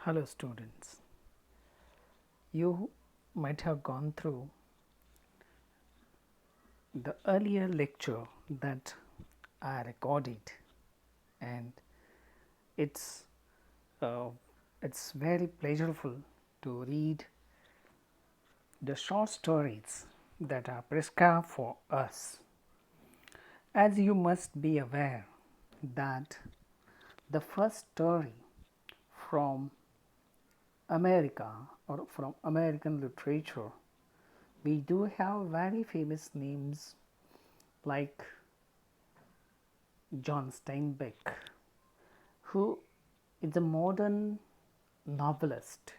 Hello students, you might have gone through the earlier lecture that I recorded, and it's uh, it's very pleasurable to read the short stories that are prescribed for us. As you must be aware that the first story from America or from American literature, we do have very famous names like John Steinbeck, who is a modern novelist,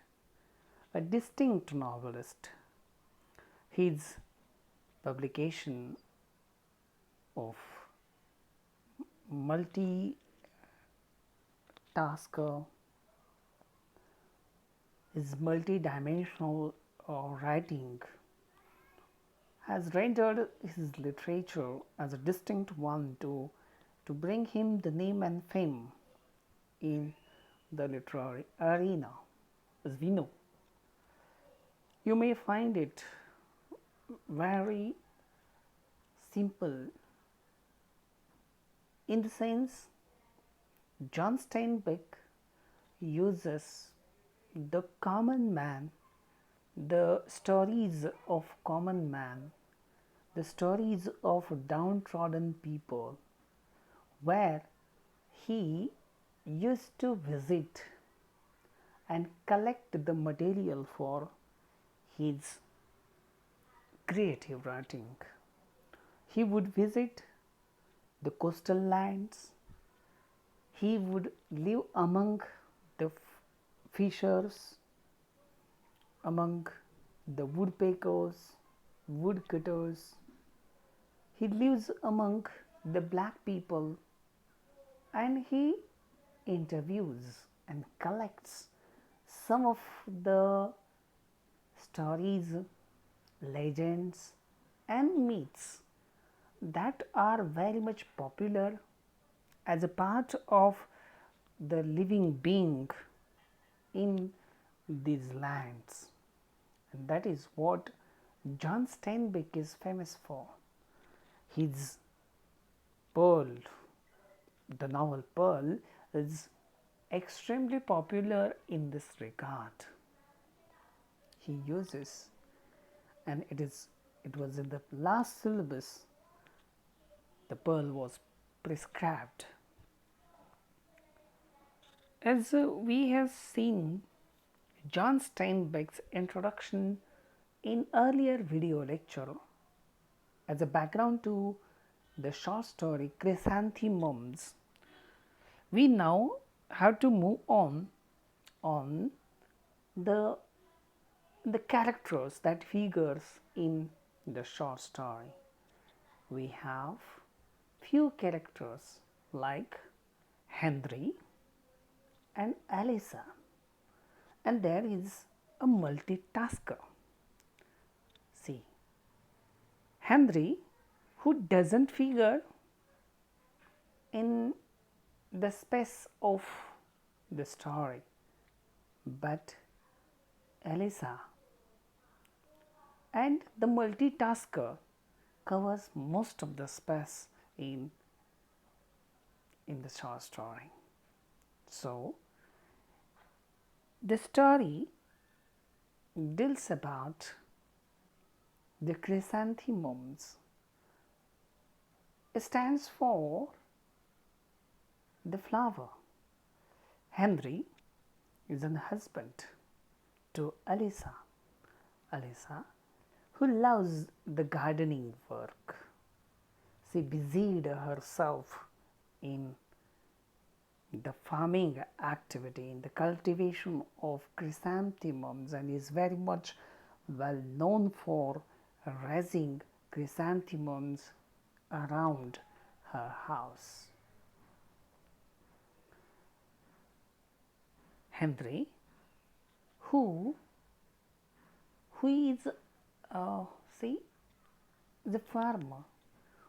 a distinct novelist. His publication of multi tasker, his multi-dimensional writing has rendered his literature as a distinct one to bring him the name and fame in the literary arena. As we know, you may find it very simple in the sense John Steinbeck uses the common man, the stories of common man, the stories of downtrodden people, where he used to visit and collect the material for his creative writing. He would visit the coastal lands, he would live among the fishers, among the woodpeckers, woodcutters. He lives among the black people and he interviews and collects some of the stories, legends, and myths that are very much popular as a part of the living being in these lands. And that is what John Steinbeck is famous for. His Pearl, the novel Pearl, is extremely popular in this regard. He uses, and it was in the last syllabus the pearl was prescribed. As we have seen John Steinbeck's introduction in earlier video lecture, as a background to the short story Chrysanthemums, we now have to move on the characters that figures in the short story. We have few characters like Henry and Alyssa, and there is a multitasker. See, Henry, who doesn't figure in the space of the story, but Alyssa, and the multitasker covers most of the space in the short story. So, the story deals about the chrysanthemums. It stands for the flower. Henry is a husband to Alyssa. Alyssa, who loves the gardening work. She busied herself in the farming activity, in the cultivation of chrysanthemums, and is very much well known for raising chrysanthemums around her house. Henry, who is see, the farmer,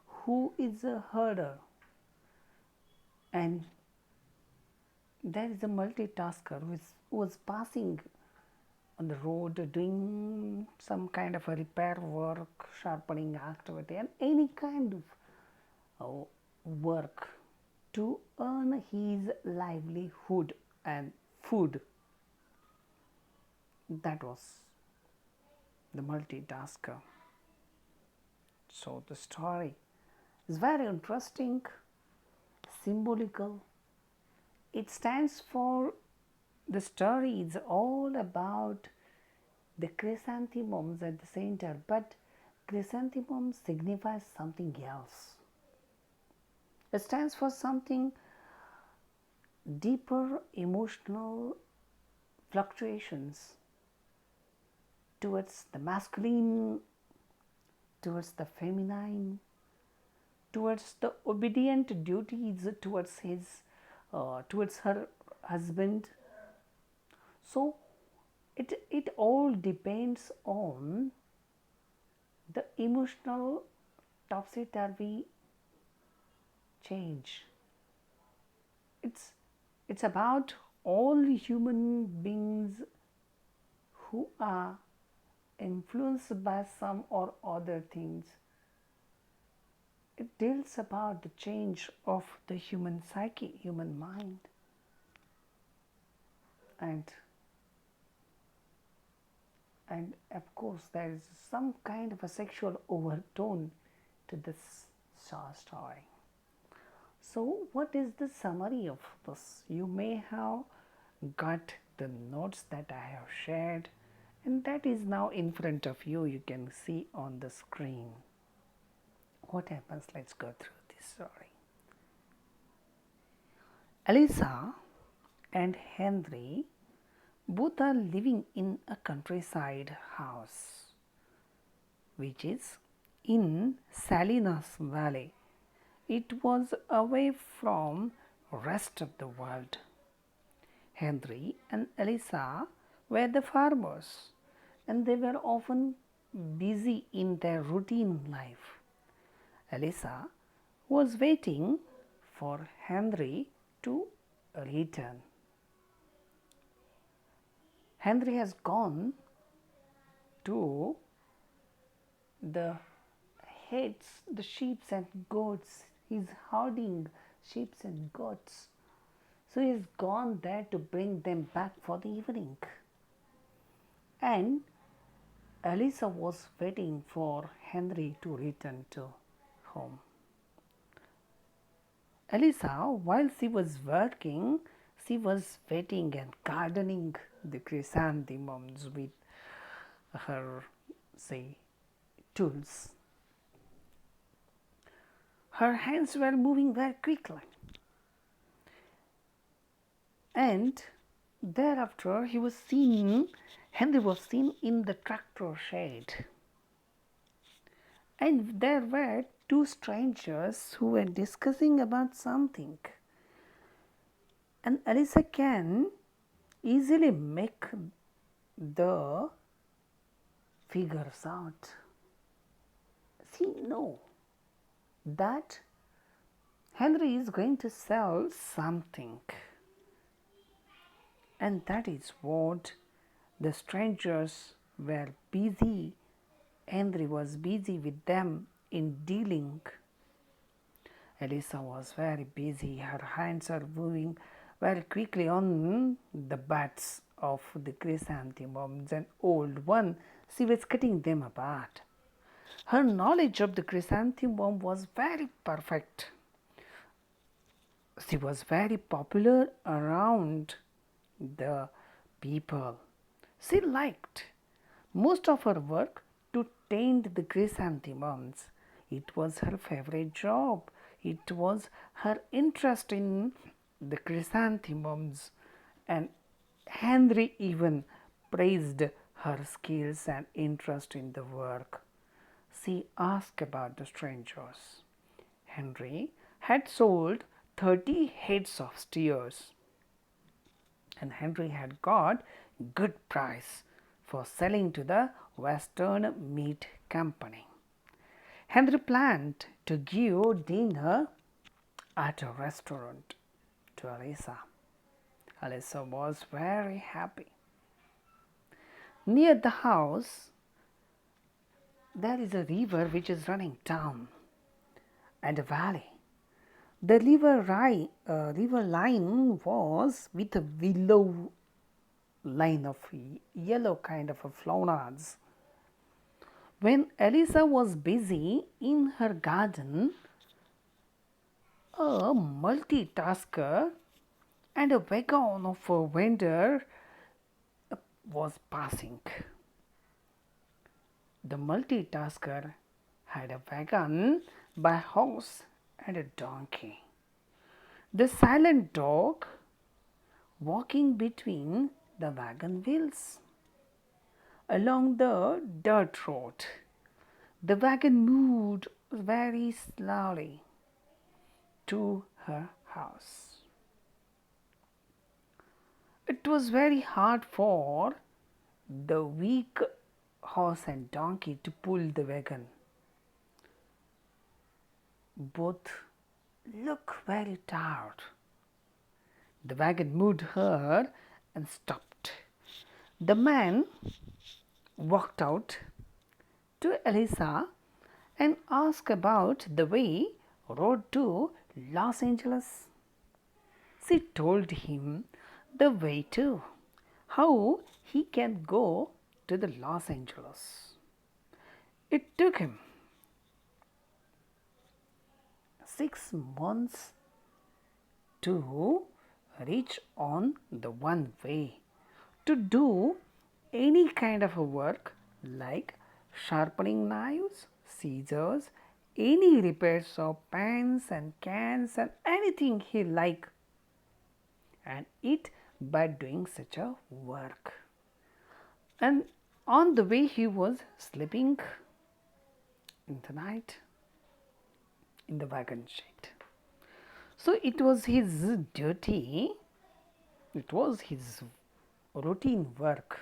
who is a herder, and there is a multitasker who was passing on the road doing some kind of a repair work, sharpening activity, and any kind of work to earn his livelihood and food. That was the multitasker. So the story is very interesting, symbolical. It stands for, the story is all about the chrysanthemums at the center, but chrysanthemum signifies something else. It stands for something deeper emotional fluctuations towards the masculine, towards the feminine, towards the obedient duties towards her husband. So it all depends on the emotional topsy turvy change. It's about all human beings who are influenced by some or other things. It deals about the change of the human psyche, human mind. And of course there is some kind of a sexual overtone to this story. So what is the summary of this? You may have got the notes that I have shared, and that is now in front of you. You can see on the screen. What happens? Let's go through this story. Elisa and Henry both are living in a countryside house, which is in Salinas Valley. It was away from rest of the world. Henry and Elisa were the farmers, and they were often busy in their routine life. Elisa was waiting for Henry to return. Henry has gone to the heads, the sheep and goats. He's herding sheep and goats. So he's gone there to bring them back for the evening. And Elisa was waiting for Henry to return to home. Elisa, while she was working, she was wetting and gardening the chrysanthemums with her, say, tools. Her hands were moving very quickly. And thereafter Henry was seen in the tractor shed. And there were two strangers who were discussing about something. And Elisa can easily make the figures out. She knows that Henry is going to sell something, and that is what the strangers were busy. Henry was busy with them in dealing. Elisa was very busy. Her hands are moving very quickly on the buds of the chrysanthemums, an old one. She was cutting them apart. Her knowledge of the chrysanthemum was very perfect. She was very popular around the people. She liked most of her work to tend the chrysanthemums. It was her favorite job. It was her interest in the chrysanthemums, and Henry even praised her skills and interest in the work. She asked about the strangers. Henry had sold 30 heads of steers, and Henry had got good price for selling to the Western Meat Company. Henry planned to give dinner at a restaurant to Elisa. Elisa was very happy. Near the house, there is a river which is running down and a valley. The river line was with a willow line of yellow kind of flowers. When Elisa was busy in her garden, a multitasker and a wagon of a vendor was passing. The multitasker had a wagon by horse and a donkey. The silent dog walking between the wagon wheels. Along the dirt road, the wagon moved very slowly to her house. It was very hard for the weak horse and donkey to pull the wagon. Both look very tired. The wagon moved her and stopped. The man walked out to Elisa and asked about the way road to Los Angeles. She told him the way to how he can go to the Los Angeles. It took him 6 months to reach on the one way to do any kind of a work like sharpening knives, scissors, any repairs of pans and cans and anything he like, and it by doing such a work. And on the way he was sleeping in the night in the wagon shed. So it was his duty, it was his routine work.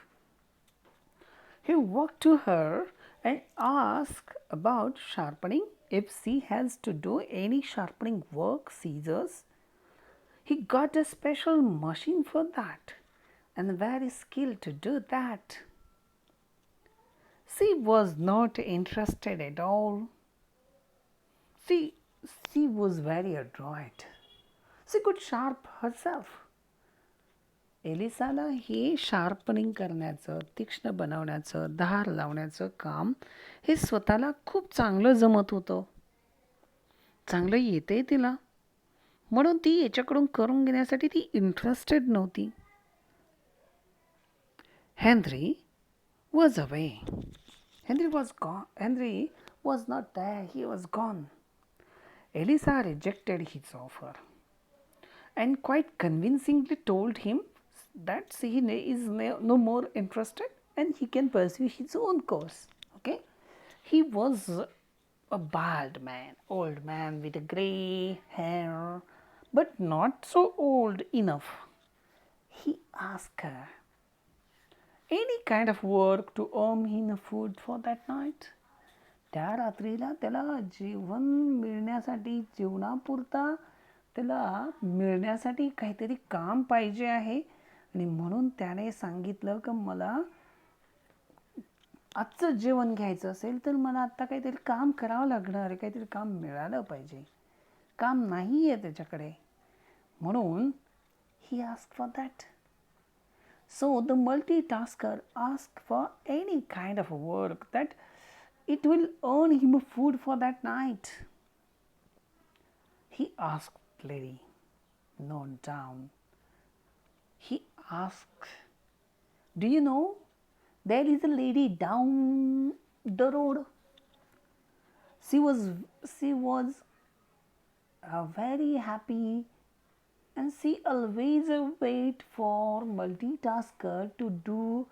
He walked to her and asked about sharpening, if she has to do any sharpening work, scissors. He got a special machine for that and very skilled to do that. She was not interested at all. She was very adroit. She could sharp herself. एलिसाला हे sharpening करण्याचं, तीक्ष्ण बनवण्याचं, धार लावण्याचं काम हे स्वतःला खूप चांगलं जमत होतं. चांगलं येते तिला, म्हणून ती याच्याकडून करून घेण्यासाठी ती इंटरेस्टेड नव्हती. Henry was away. Henry was gone. Henry was not there. He was gone. Elisa rejected his offer and quite convincingly told him that he is no more interested and he can pursue his own course. Okay, he was a bald man, old man with a grey hair, but not so old enough. He asked her any kind of work to earn him food for that night. त्या रात्रीला त्याला जेवण मिळण्यासाठी, जेवणापुरता त्याला मिळण्यासाठी काहीतरी काम पाहिजे आहे आणि म्हणून त्याने सांगितलं की मला आजचं जेवण घ्यायचं असेल तर मला आत्ता काहीतरी काम करावं लागणार आहे, काहीतरी काम मिळालं पाहिजे. काम नाही आहे त्याच्याकडे, म्हणून he asked for that. So the multitasker asked for any kind of work that it will earn him food for that night. He asked lady, not down. He asked, do you know there is a lady down the road? She was very happy and she always wait for multitasker to do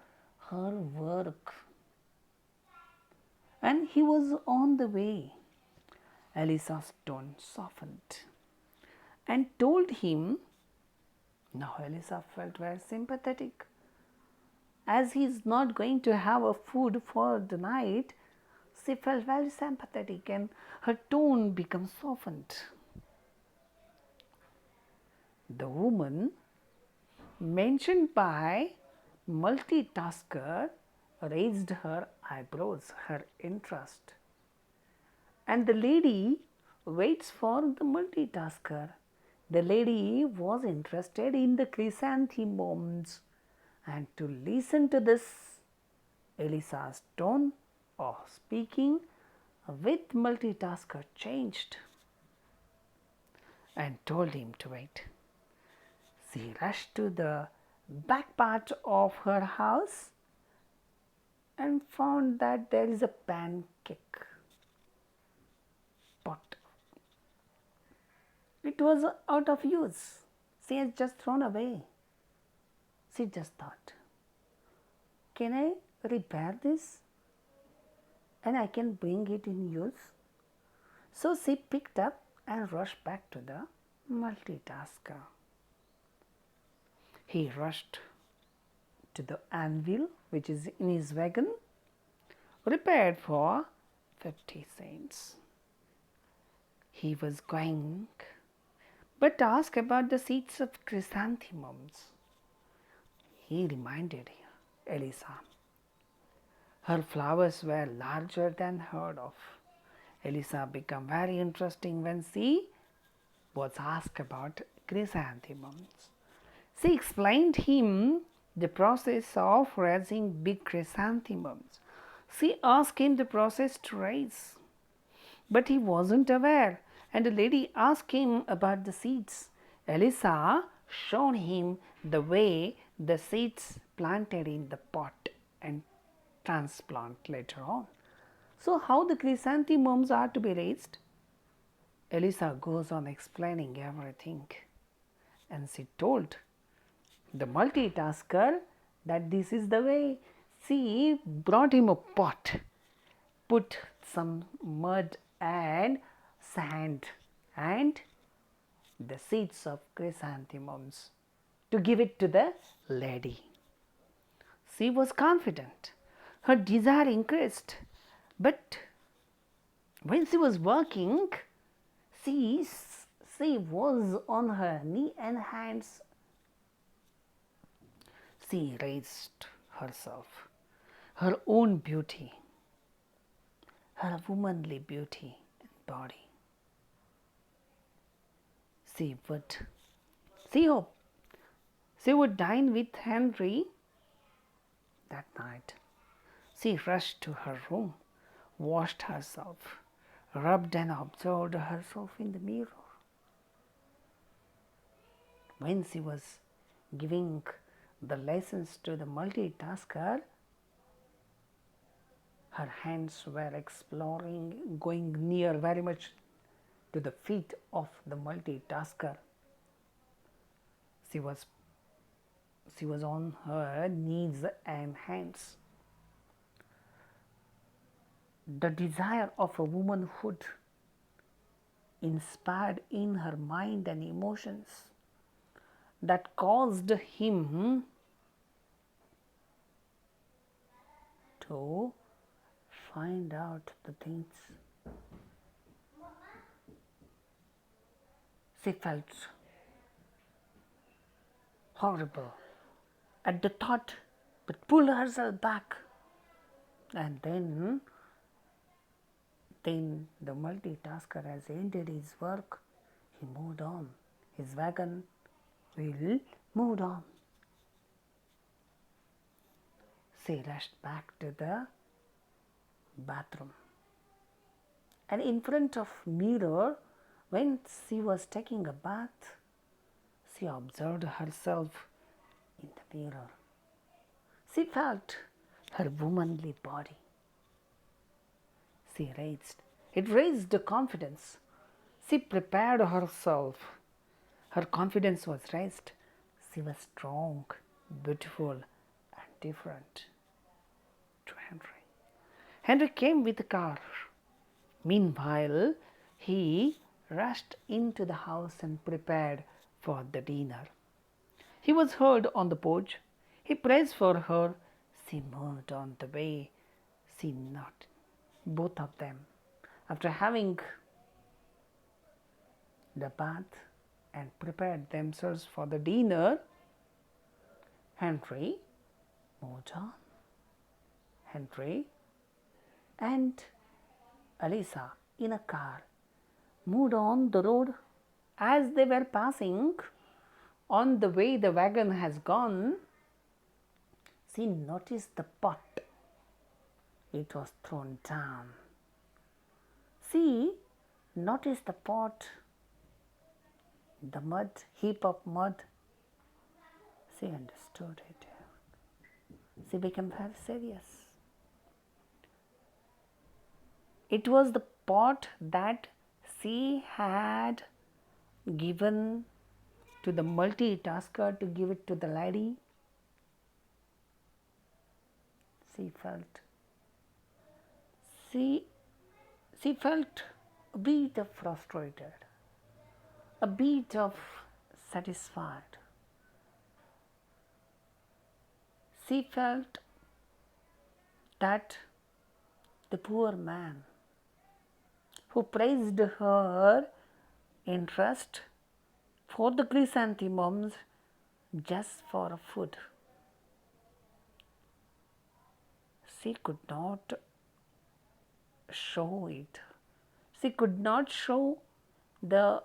her work. And he was on the way. Elisa's tone softened and told him. Now Elisa felt very sympathetic. As he is not going to have a food for the night, she felt very sympathetic and her tone became softened. The woman mentioned by multitasker raised her eyebrows, her interest. And the lady waits for the multitasker. The lady was interested in the chrysanthemums, and to listen to this, Elisa's tone of speaking with multitasker changed and told him to wait. She rushed to the back part of her house and found that there is a pancake pot. It was out of use. She has just thrown away. She just thought, can I repair this and I can bring it in use? So she picked up and rushed back to the multitasker. He rushed to the anvil which is in his wagon, repaired for 50 cents. He was going but asked about the seeds of chrysanthemums. He reminded Elisa. Her flowers were larger than heard of. Elisa became very interesting when she was asked about chrysanthemums. She explained him the process of raising big chrysanthemums. She asked him the process to raise, but he wasn't aware, and the lady asked him about the seeds. Elisa showed him the way the seeds planted in the pot and transplant later on. So, how the chrysanthemums are to be raised? Elisa goes on explaining everything, and she told the multitasker that this is the way. She brought him a pot, put some mud and sand and the seeds of chrysanthemums to give it to the lady. She was confident. Her desire increased, but when she was working, she was on her knee and hands. She raised herself, her own beauty, her womanly beauty and body. She would dine with Henry that night. She rushed to her room, washed herself, rubbed and observed herself in the mirror. When she was giving the lessons to the multitasker, her hands were exploring, going near very much to the feet of the multitasker. She was on her knees and hands. The desire of a womanhood inspired in her mind and emotions that caused him to find out the things. She felt horrible at the thought, but pulled herself back. And then the multitasker has ended his work. He moved on. His wagon wheel moved on. She rushed back to the bathroom. And in front of mirror, when she was taking a bath, she observed herself in the mirror. She felt her womanly body. It raised the confidence. She prepared herself. Her confidence was raised. She was strong, beautiful, and different to Henry. Henry came with the car. Meanwhile, he rushed into the house and prepared for the dinner. He was heard on the porch. He prays for her. She moved on the way. She nodded. Both of them, after having the bath and prepared themselves for the dinner, Henry moved on. Henry and Elisa in a car moved on the road. As they were passing on the way the wagon has gone, she noticed the pot. It was thrown down. She noticed the pot, the mud, heap of mud. She understood it. She became very serious. It was the pot that she had given to the multitasker to give it to the lady. She felt a bit of frustrated, a bit of satisfied. She felt that the poor man who praised her interest for the chrysanthemums just for food, she could not show it. She could not show the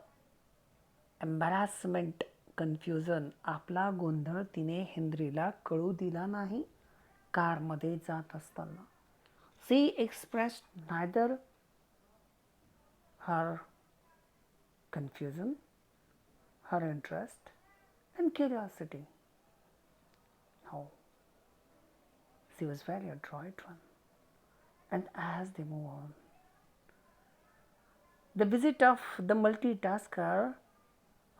embarrassment, confusion. आपला गोंधळ तिने हेनरीला कळू दिला नाही. कारमध्ये जात असताना she expressed neither her confusion, her interest and curiosity. No, she was very adroit one. And as they move on, the visit of the multitasker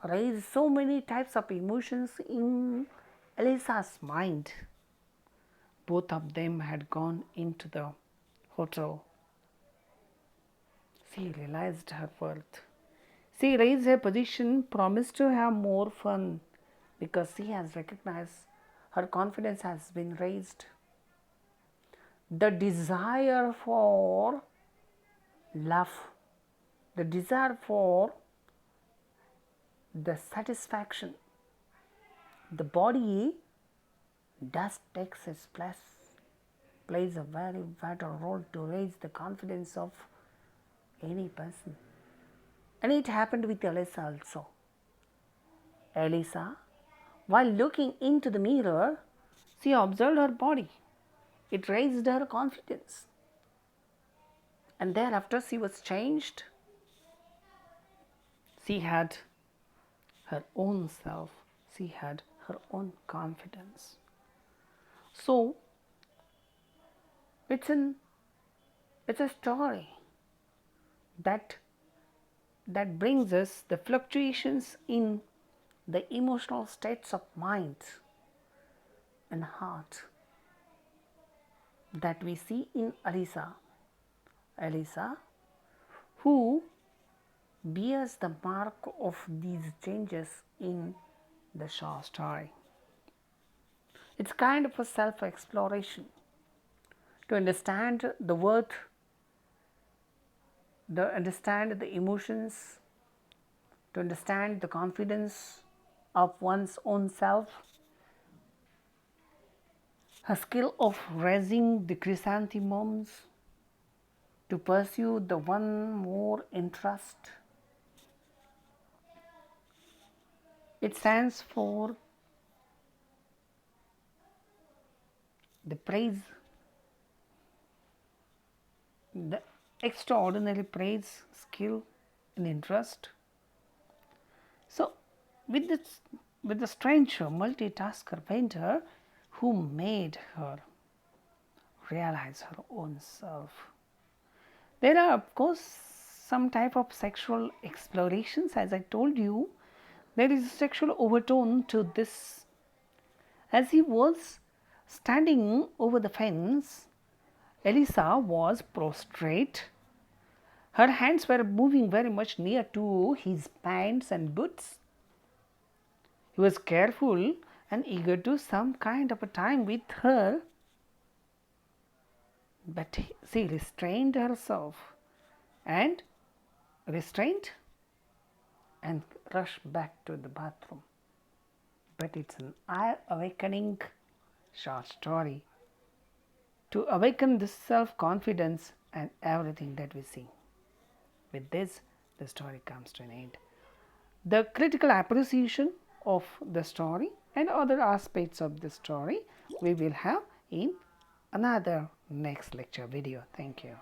raised so many types of emotions in Elisa's mind. Both of them had gone into the hotel. She realized her worth. She raised her position, promised to have more fun because she has recognized her confidence has been raised. The desire for love, the desire for the satisfaction, the body does takes its place, plays a very vital role to raise the confidence of any person. And it happened with Elisa also. Elisa, while looking into the mirror, she observed her body. It raised her confidence. And thereafter she was changed. She had her own self. She had her own confidence. So, it's a story that brings us the fluctuations in the emotional states of mind and heart that we see in Elisa, who bears the mark of these changes in the short story. It's kind of a self-exploration to understand the worth, to understand the emotions, to understand the confidence of one's own self, her skill of raising the chrysanthemums, to pursue the one more interest. It stands for the praise, the extraordinary praise, skill and interest. So with the stranger multitasker painter who made her realize her own self. There are of course some type of sexual explorations, as I told you. There is a sexual overtone to this. As he was standing over the fence, Elisa was prostrate. Her hands were moving very much near to his pants and boots. He was careful and eager to some kind of a time with her, but she restrained herself and rushed back to the bathroom. but it's an eye-awakening short story to awaken this self-confidence and everything that we see. With this, the story comes to an end. The critical appreciation of the story and other aspects of the story we will have in another next lecture video. Thank you.